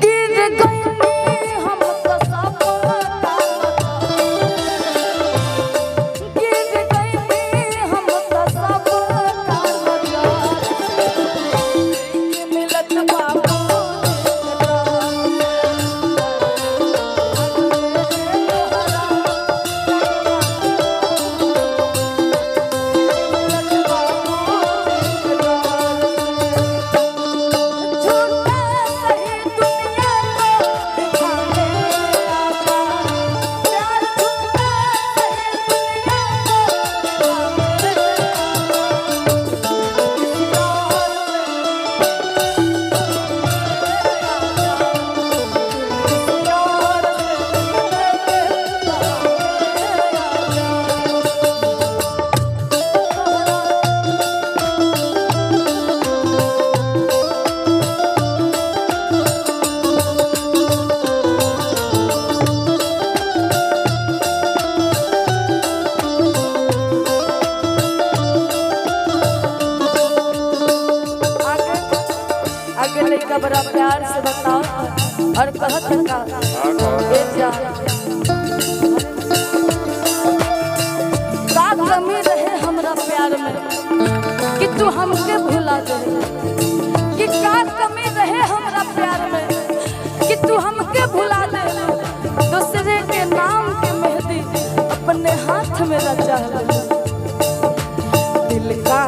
गिर गई हम तो सब गिर गई हम तो सब मिलत बाबू लड़का बड़ा प्यार से बताओ और कहत का कमी रहे हमरा प्यार में कि तू हमके भुला दे कि का कमी रहे हमरा प्यार में कि तू हमके भुला दे दूसरे के नाम के मेहंदी अपने हाथ में रचा दिल का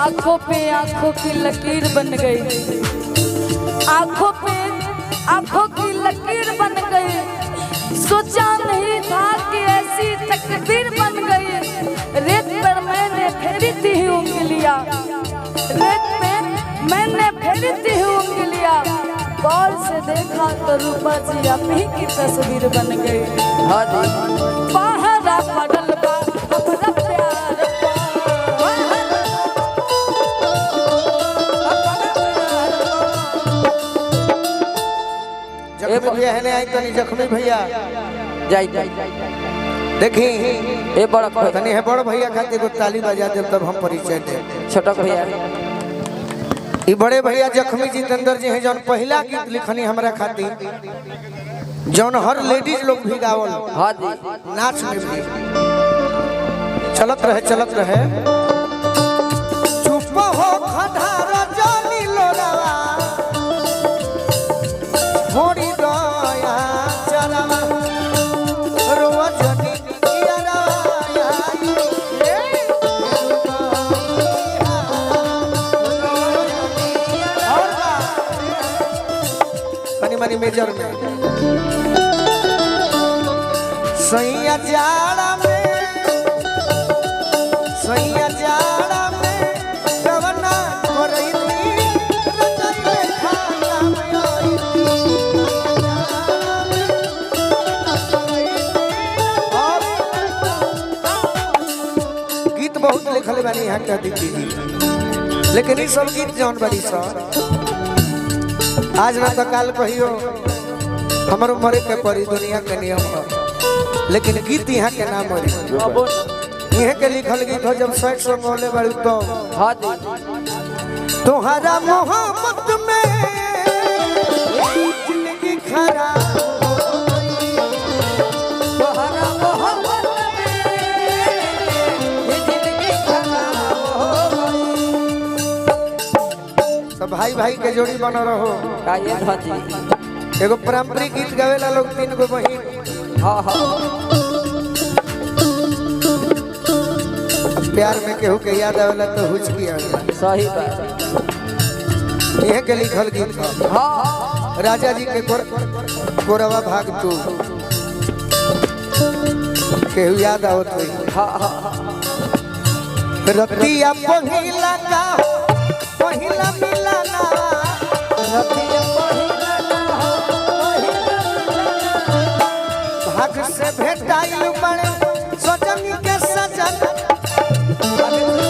आंखों पे आंखों की लकीर बन गई, आंखों पे आंखों की लकीर बन गई। सोचा नहीं था कि ऐसी तकदीर बन गई। रेत पर मैंने फेरी थी उंगलियां, रेत पे मैंने फेरी थी उंगलियां। गौर से देखा तो रूपा जी आप ही की तस्वीर बन गई। पहरा पड़ल बा अपना प्यार भैया है आई तनी जख्मी भैया जाई देखी ए बड़ा तनी है बड़ भैया खातिर को ताली बजा दे तब हम परिचय दे। छोटा भैया ई बड़े भैया जख्मी जितेंद्र जी हैं जौन पहला गीत लिखनी हमरा खातिर, जौन हर लेडीज लोग भी गावल। हां जी नाच में भी चलत रहे चुप हो खधारा जानी लोरावा थोड़ी दया चलवा रोजनी मनी मेजर में सैया जाड़ा में कवना करैती रजई खाना में आईती और गीत बहुत लिखल बानी यहाँ कह दी जी, लेकिन ये सब गीत जौन बड़ी सर आज ना तो काल कहियो हमारो मरे के परी दुनिया के नियम है, लेकिन गीत यहाँ के नाम मरी यहाँ के लिखल गीत हो जब सैड सॉन्ग होले बड़ी तो हाँ दी तुम्हारा मोहब्बत में जिंदगी खराब तोहरा मोहब्बत में ये जिंदगी खराब हो गई। तो भाई भाई के जोड़ी बनो रहो। का ये धजी एगो पारंपरिक गीत गावेला लोग 3 गो बहिन, हाँ हाँ प्यार में केहू के याद आवेला तो हुचकी आवेला। सही बात यह के लिखल गीत है हाँ राजा जी के कोरवा भाग 2 केहू याद आवत होई। हाँ हाँ रतिया पहिला का पहिला मिलना रतिया पहिला ना हो भाग से भेटाइल बड़े सजनी के सजन पहिला